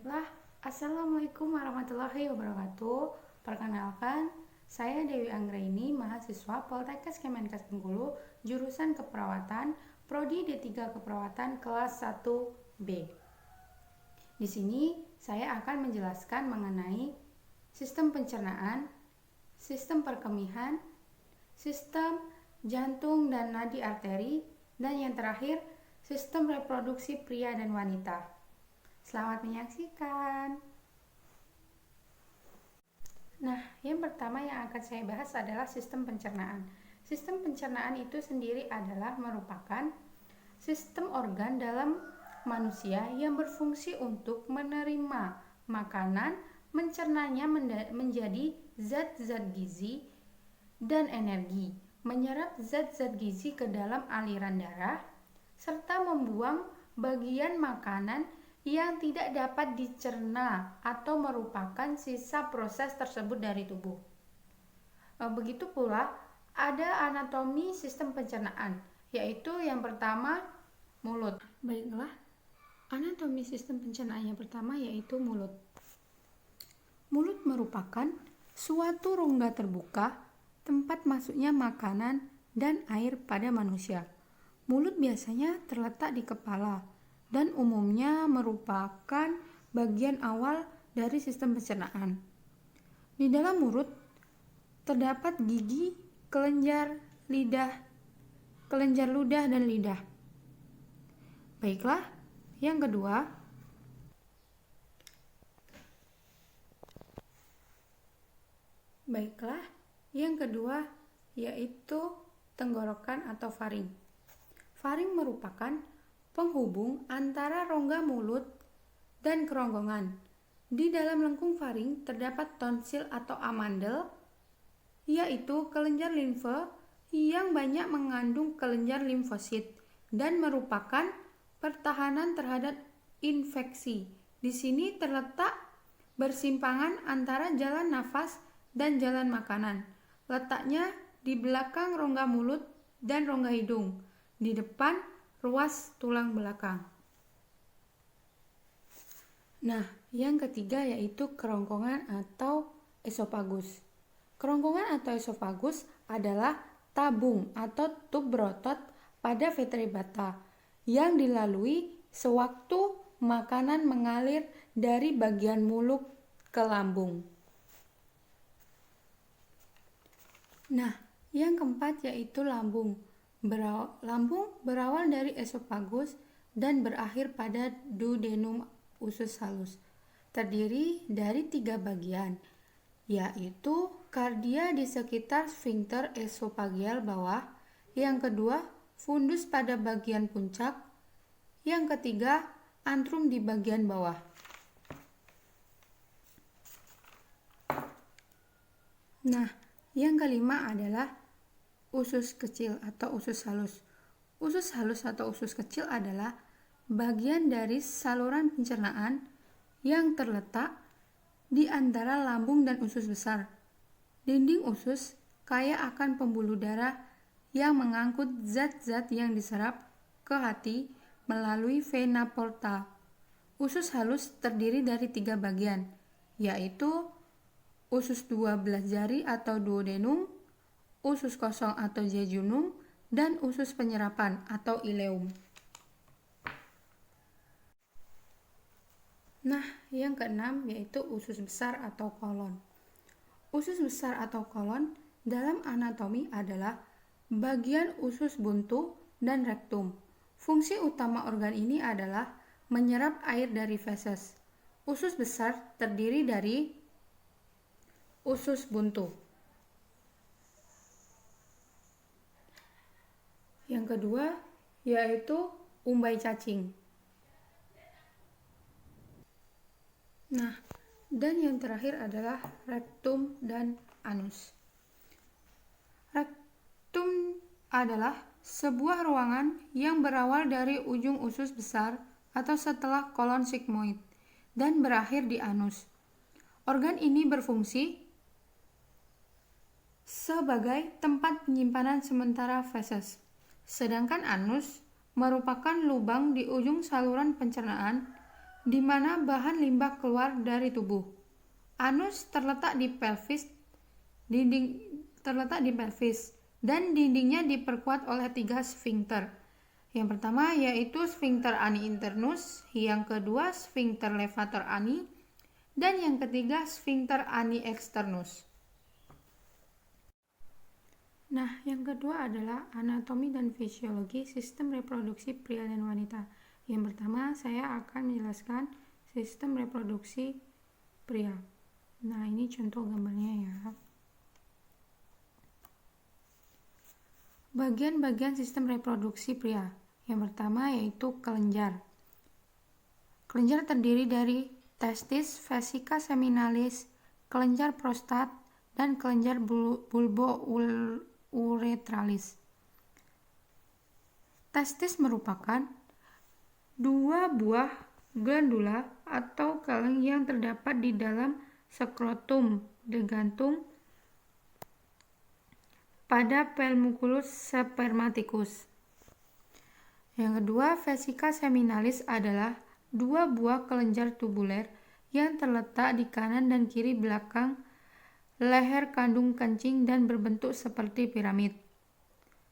Baiklah, Assalamualaikum warahmatullahi wabarakatuh. Perkenalkan, saya Dewi Anggraini, mahasiswa Poltekkes Kemenkes Bengkulu, jurusan Keperawatan, Prodi D3 Keperawatan kelas 1B. Di sini saya akan menjelaskan mengenai sistem pencernaan, sistem perkemihan, sistem jantung dan nadi arteri, dan yang terakhir, sistem reproduksi pria dan wanita. Selamat menyaksikan. Nah, yang pertama yang akan saya bahas adalah sistem pencernaan. Sistem pencernaan itu sendiri adalah merupakan sistem organ dalam manusia yang berfungsi untuk menerima makanan, mencernanya menjadi zat-zat gizi dan energi, menyerap zat-zat gizi ke dalam aliran darah, serta membuang bagian makanan yang tidak dapat dicerna atau merupakan sisa proses tersebut dari tubuh. Begitu pula ada anatomi sistem pencernaan, yaitu yang pertama mulut. Baiklah, anatomi sistem pencernaan yang pertama yaitu mulut. Mulut merupakan suatu rongga terbuka tempat masuknya makanan dan air pada manusia. Mulut biasanya terletak di kepala dan umumnya merupakan bagian awal dari sistem pencernaan. Di dalam mulut terdapat gigi, kelenjar ludah dan lidah. Baiklah, yang kedua yaitu tenggorokan atau faring. Faring merupakan penghubung antara rongga mulut dan kerongkongan. Di dalam lengkung faring terdapat tonsil atau amandel, yaitu kelenjar limfe yang banyak mengandung kelenjar limfosit dan merupakan pertahanan terhadap infeksi. Di sini terletak bersimpangan antara jalan nafas dan jalan makanan. Letaknya di belakang rongga mulut dan rongga hidung, di depan ruas tulang belakang. Nah, yang ketiga yaitu kerongkongan atau esofagus. Kerongkongan atau esofagus adalah tabung atau tub berotot pada vertebrata yang dilalui sewaktu makanan mengalir dari bagian mulut ke lambung. Nah, yang keempat yaitu lambung. Lambung berawal dari esofagus dan berakhir pada duodenum usus halus. Terdiri dari 3 bagian, yaitu kardia di sekitar sphincter esofageal bawah, yang kedua fundus pada bagian puncak, yang ketiga antrum di bagian bawah. Nah, yang kelima adalah usus kecil atau usus halus. Usus halus atau usus kecil adalah bagian dari saluran pencernaan yang terletak di antara lambung dan usus besar. Dinding usus kaya akan pembuluh darah yang mengangkut zat-zat yang diserap ke hati melalui vena porta. Usus halus terdiri dari 3 bagian, yaitu usus 12 jari atau duodenum, usus kosong atau jejunum, dan usus penyerapan atau ileum. Nah, yang keenam yaitu usus besar atau kolon. Usus besar atau kolon dalam anatomi adalah bagian usus buntu dan rektum. Fungsi utama organ ini adalah menyerap air dari feses. Usus besar terdiri dari usus buntu. Yang kedua yaitu umbai cacing. Nah, dan yang terakhir adalah rektum dan anus. Rektum adalah sebuah ruangan yang berawal dari ujung usus besar atau setelah kolon sigmoid dan berakhir di anus. Organ ini berfungsi sebagai tempat penyimpanan sementara feses. Sedangkan anus merupakan lubang di ujung saluran pencernaan di mana bahan limbah keluar dari tubuh. Anus terletak di pelvis, dan dindingnya diperkuat oleh 3 sfinkter. Yang pertama yaitu sfinkter ani internus, yang kedua sfinkter levator ani, dan yang ketiga sfinkter ani externus. Nah, yang kedua adalah anatomi dan fisiologi sistem reproduksi pria dan wanita. Yang pertama, saya akan menjelaskan sistem reproduksi pria. Nah, ini contoh gambarnya ya. Bagian-bagian sistem reproduksi pria. Yang pertama yaitu kelenjar. Kelenjar terdiri dari testis, vesika seminalis, kelenjar prostat, dan kelenjar bulbo-uretralis. Testis merupakan 2 buah glandula atau kaleng yang terdapat di dalam skrotum digantung pada pelmuculus spermaticus. Yang kedua, vesika seminalis adalah 2 buah kelenjar tubuler yang terletak di kanan dan kiri belakang leher kandung kencing dan berbentuk seperti piramid.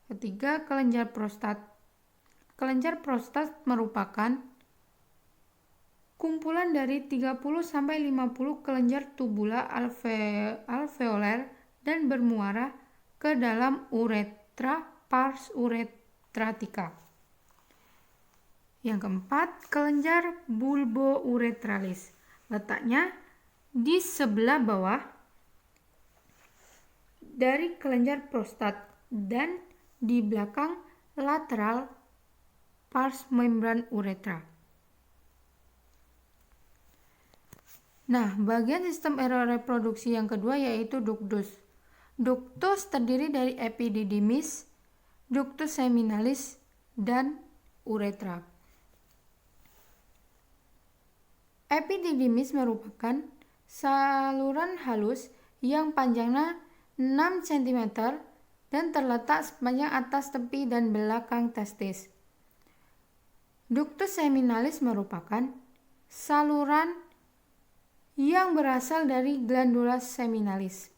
Ketiga, kelenjar prostat. Kelenjar prostat merupakan kumpulan dari 30-50 kelenjar tubula alveoler dan bermuara ke dalam uretra pars uretratica. Yang keempat, kelenjar bulbo-uretralis. Letaknya di sebelah bawah dari kelenjar prostat dan di belakang lateral pars membran uretra. Nah, bagian sistem reproduksi yang kedua yaitu ductus. Ductus terdiri dari epididymis, ductus seminalis, dan uretra. Epididymis merupakan saluran halus yang panjangnya 6 cm dan terletak sepanjang atas tepi dan belakang testis. Ductus seminalis merupakan saluran yang berasal dari glandula seminalis.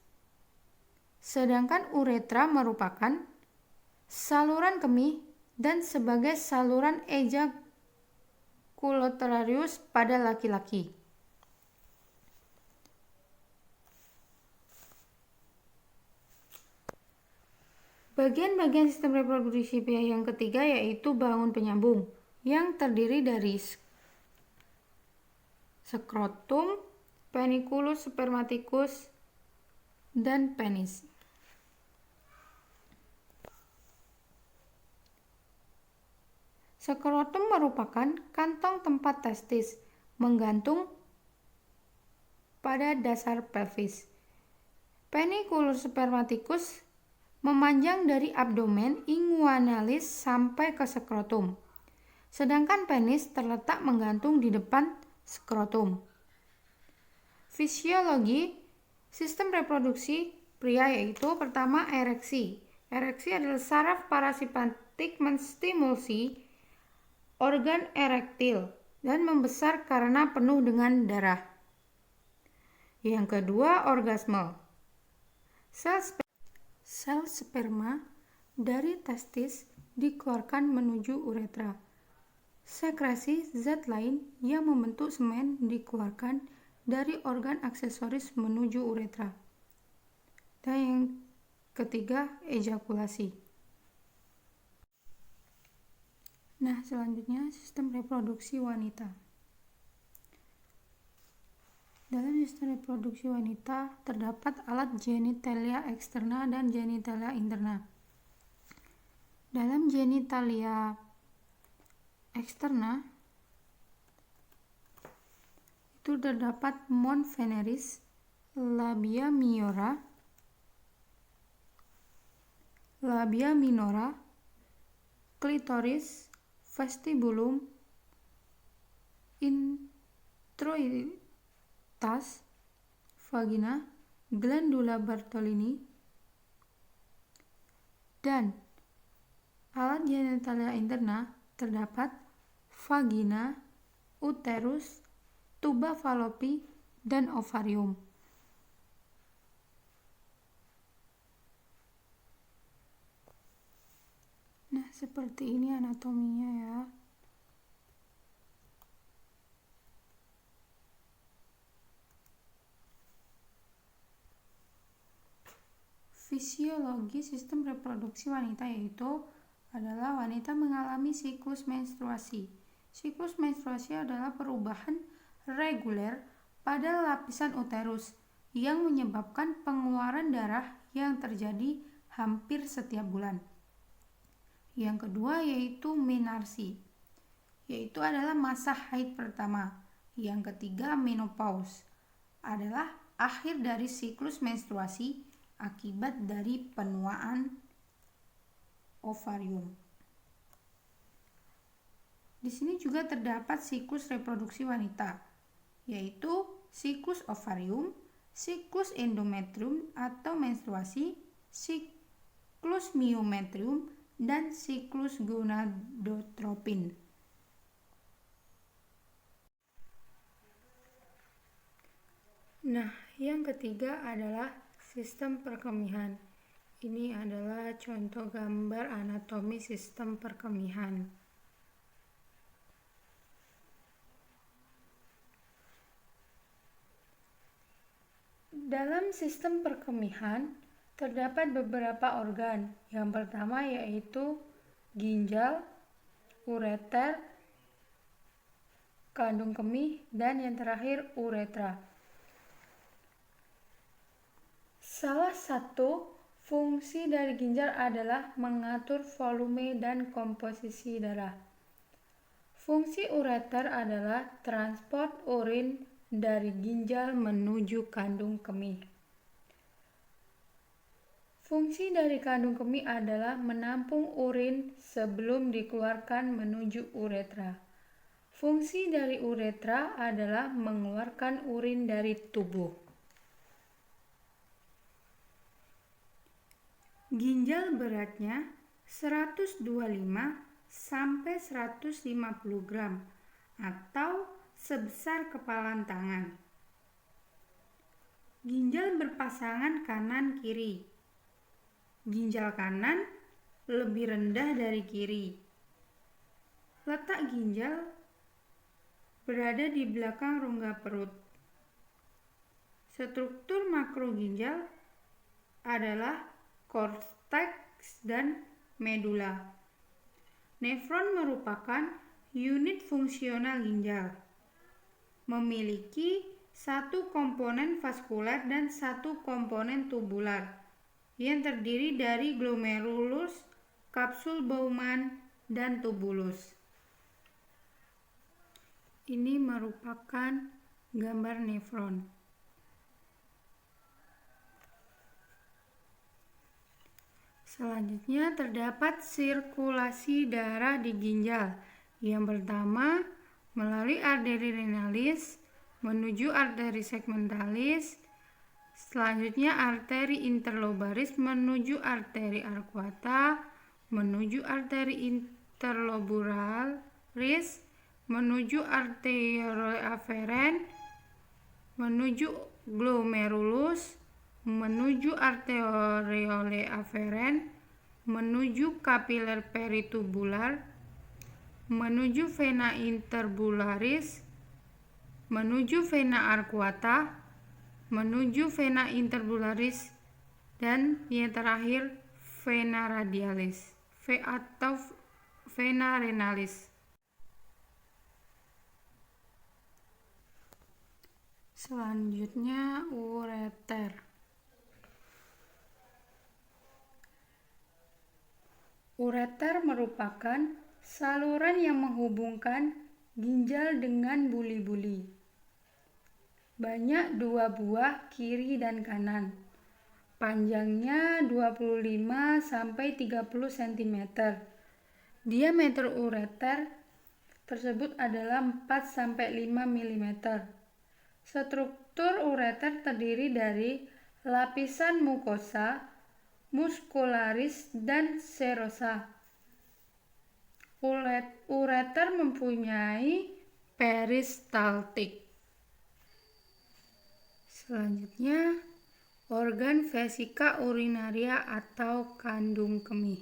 Sedangkan uretra merupakan saluran kemih dan sebagai saluran ejaculatorius pada laki-laki. Bagian-bagian sistem reproduksi pria yang ketiga yaitu bangun penyambung yang terdiri dari skrotum, peniculus spermaticus, dan penis. Skrotum merupakan kantong tempat testis menggantung pada dasar pelvis. Peniculus spermaticus memanjang dari abdomen inguinalis sampai ke skrotum. Sedangkan penis terletak menggantung di depan skrotum. Fisiologi sistem reproduksi pria yaitu pertama ereksi. Ereksi adalah saraf parasimpatik menstimulasi organ erektil dan membesar karena penuh dengan darah. Yang kedua, orgasme. Sel sperma dari testis dikeluarkan menuju uretra. Sekresi zat lain yang membentuk semen dikeluarkan dari organ aksesoris menuju uretra. Dan yang ketiga, ejakulasi. Nah, selanjutnya sistem reproduksi wanita. Dalam sistem reproduksi wanita terdapat alat genitalia eksterna dan genitalia interna. Dalam genitalia eksterna itu terdapat mons veneris, labia minora, klitoris, vestibulum, introitus, vagina, glandula Bartolini, dan alat genitalia interna terdapat vagina, uterus, tuba Fallopi, dan ovarium. Nah, seperti ini anatominya ya. Fisiologi sistem reproduksi wanita yaitu adalah wanita mengalami siklus menstruasi. Siklus menstruasi adalah perubahan reguler pada lapisan uterus yang menyebabkan pengeluaran darah yang terjadi hampir setiap bulan. Yang kedua yaitu menarsi, yaitu adalah masa haid pertama. Yang ketiga menopause, adalah akhir dari siklus menstruasi akibat dari penuaan ovarium. Di sini juga terdapat siklus reproduksi wanita, yaitu siklus ovarium, siklus endometrium atau menstruasi, siklus myometrium, dan siklus gonadotropin. Nah, yang ketiga adalah sistem perkemihan. Ini adalah contoh gambar anatomi sistem perkemihan. Dalam sistem perkemihan terdapat beberapa organ. Yang pertama yaitu ginjal, ureter, kandung kemih, dan yang terakhir uretra. Salah satu fungsi dari ginjal adalah mengatur volume dan komposisi darah. Fungsi ureter adalah transport urin dari ginjal menuju kandung kemih. Fungsi dari kandung kemih adalah menampung urin sebelum dikeluarkan menuju uretra. Fungsi dari uretra adalah mengeluarkan urin dari tubuh. Ginjal beratnya 125 sampai 150 gram atau sebesar kepalan tangan. Ginjal berpasangan kanan kiri. Ginjal kanan lebih rendah dari kiri. Letak ginjal berada di belakang rongga perut. Struktur makroginjal adalah korteks dan medula. Nefron merupakan unit fungsional ginjal. Memiliki satu komponen vaskuler dan satu komponen tubular yang terdiri dari glomerulus, kapsul Bowman, dan tubulus. Ini merupakan gambar nefron. Selanjutnya terdapat sirkulasi darah di ginjal. Yang pertama melalui arteri renalis menuju arteri segmentalis. Selanjutnya arteri interlobaris menuju arteri arcuata, menuju arteri interlobularis, menuju arteriole aferen, menuju glomerulus, menuju arteriole aferen, menuju kapiler peritubular, menuju vena interbularis, menuju vena arcuata, menuju vena interbularis, dan yang terakhir vena radialis atau vena renalis. Selanjutnya ureter. Ureter merupakan saluran yang menghubungkan ginjal dengan buli-buli. Banyak dua buah kiri dan kanan. Panjangnya 25 sampai 30 cm. Diameter ureter tersebut adalah 4 sampai 5 mm. Struktur ureter terdiri dari lapisan mukosa, muskularis, dan serosa. Ureter mempunyai peristaltik. Selanjutnya, organ vesika urinaria atau kandung kemih.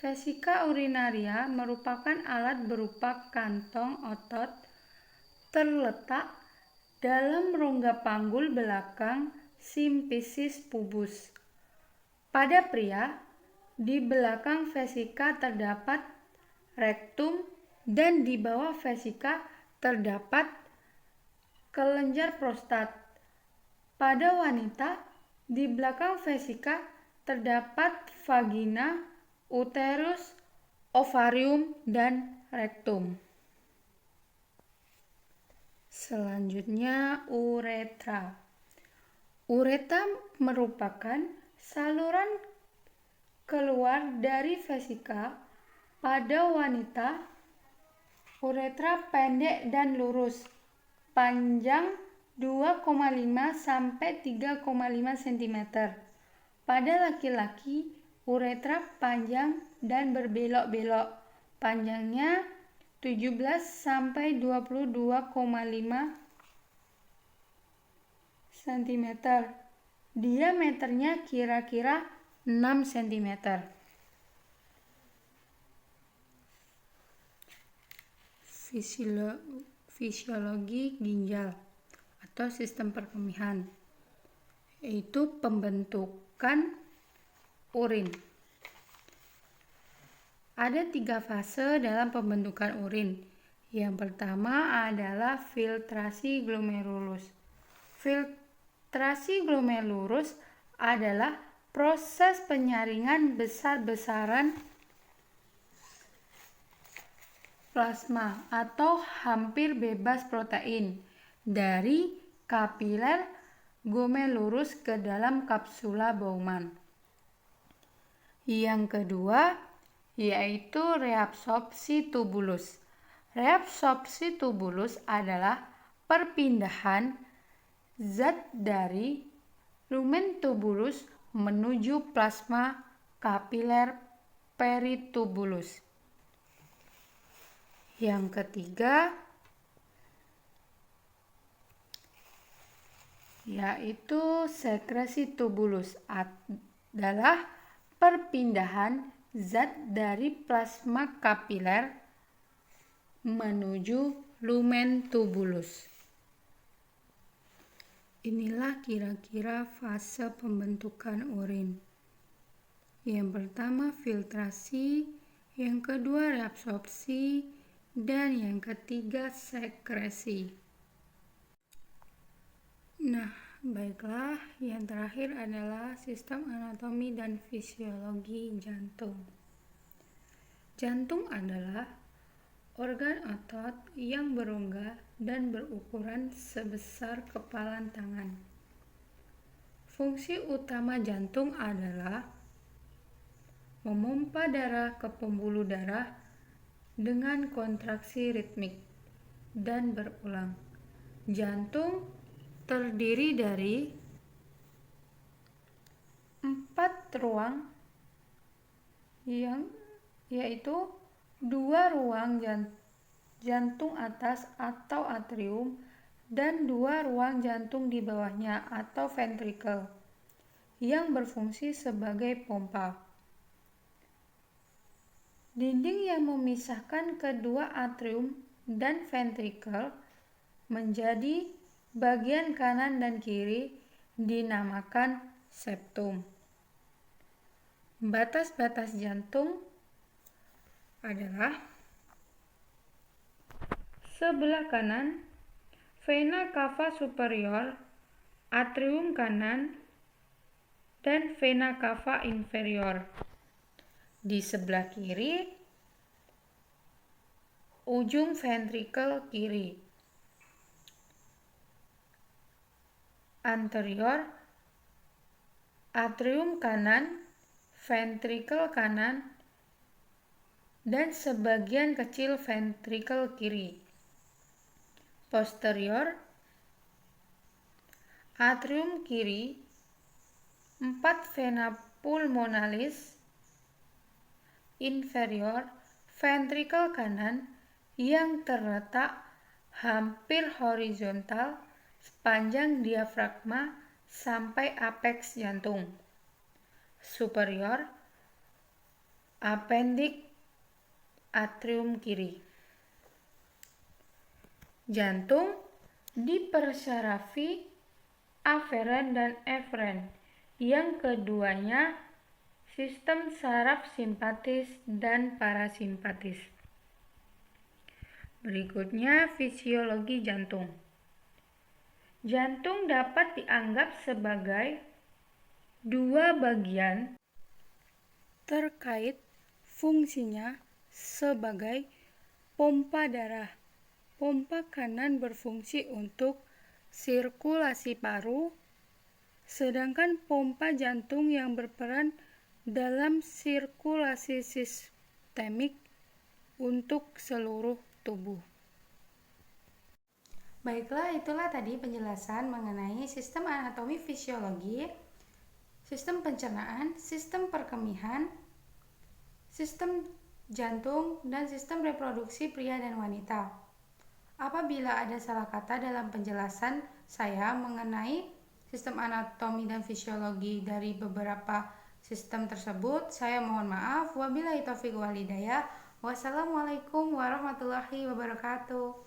Vesika urinaria merupakan alat berupa kantong otot terletak dalam rongga panggul belakang simfisis pubis. Pada pria, di belakang vesika terdapat rektum dan di bawah vesika terdapat kelenjar prostat. Pada wanita, di belakang vesika terdapat vagina, uterus, ovarium, dan rektum. Selanjutnya, uretra. Uretra merupakan saluran keluar dari vesika. Pada wanita, uretra pendek dan lurus, panjang 2,5 sampai 3,5 cm. Pada laki-laki, uretra panjang dan berbelok-belok, panjangnya 17 sampai 22,5 cm. Diameternya kira-kira 6 cm. Fisiologi ginjal atau sistem perkemihan, yaitu pembentukan urin. Ada 3 fase dalam pembentukan urin. Yang pertama adalah filtrasi glomerulus. Filtrasi glomerulus adalah proses penyaringan besar-besaran plasma atau hampir bebas protein dari kapiler glomerulus ke dalam kapsula Bowman. Yang kedua yaitu reabsorpsi tubulus. Reabsorpsi tubulus adalah perpindahan zat dari lumen tubulus menuju plasma kapiler peritubulus. Yang ketiga yaitu sekresi tubulus, adalah perpindahan zat dari plasma kapiler menuju lumen tubulus. Inilah kira-kira fase pembentukan urin. Yang pertama filtrasi, yang kedua reabsorpsi, dan yang ketiga sekresi. Nah, baiklah, yang terakhir adalah sistem anatomi dan fisiologi jantung. Jantung adalah organ otot yang berongga dan berukuran sebesar kepalan tangan. Fungsi utama jantung adalah memompa darah ke pembuluh darah dengan kontraksi ritmik dan berulang. Jantung terdiri dari 4 ruang, yaitu 2 ruang jantung atas atau atrium dan 2 ruang jantung di bawahnya atau ventrikel yang berfungsi sebagai pompa. Dinding yang memisahkan kedua atrium dan ventrikel menjadi bagian kanan dan kiri dinamakan septum. Batas-batas jantung adalah sebelah kanan vena cava superior, atrium kanan, dan vena cava inferior. Di sebelah kiri, ujung ventrikel kiri. Anterior, atrium kanan, ventrikel kanan, dan sebagian kecil ventrikel kiri. Posterior, atrium kiri, 4 vena pulmonalis. Inferior, ventrikel kanan yang terletak hampir horizontal sepanjang diafragma sampai apeks jantung. Superior, appendix atrium kiri. Jantung dipersarafi aferen dan eferen, yang keduanya sistem saraf simpatis dan parasimpatis. Berikutnya fisiologi jantung. Jantung dapat dianggap sebagai dua bagian terkait fungsinya sebagai pompa darah. Pompa kanan berfungsi untuk sirkulasi paru, sedangkan pompa jantung yang berperan dalam sirkulasi sistemik untuk seluruh tubuh. Baiklah, itulah tadi penjelasan mengenai sistem anatomi fisiologi, sistem pencernaan, sistem perkemihan, sistem jantung, dan sistem reproduksi pria dan wanita. Apabila ada salah kata dalam penjelasan saya mengenai sistem anatomi dan fisiologi dari beberapa sistem tersebut, saya mohon maaf. Wabillahi taufiq wal hidayah. Wassalamualaikum warahmatullahi wabarakatuh.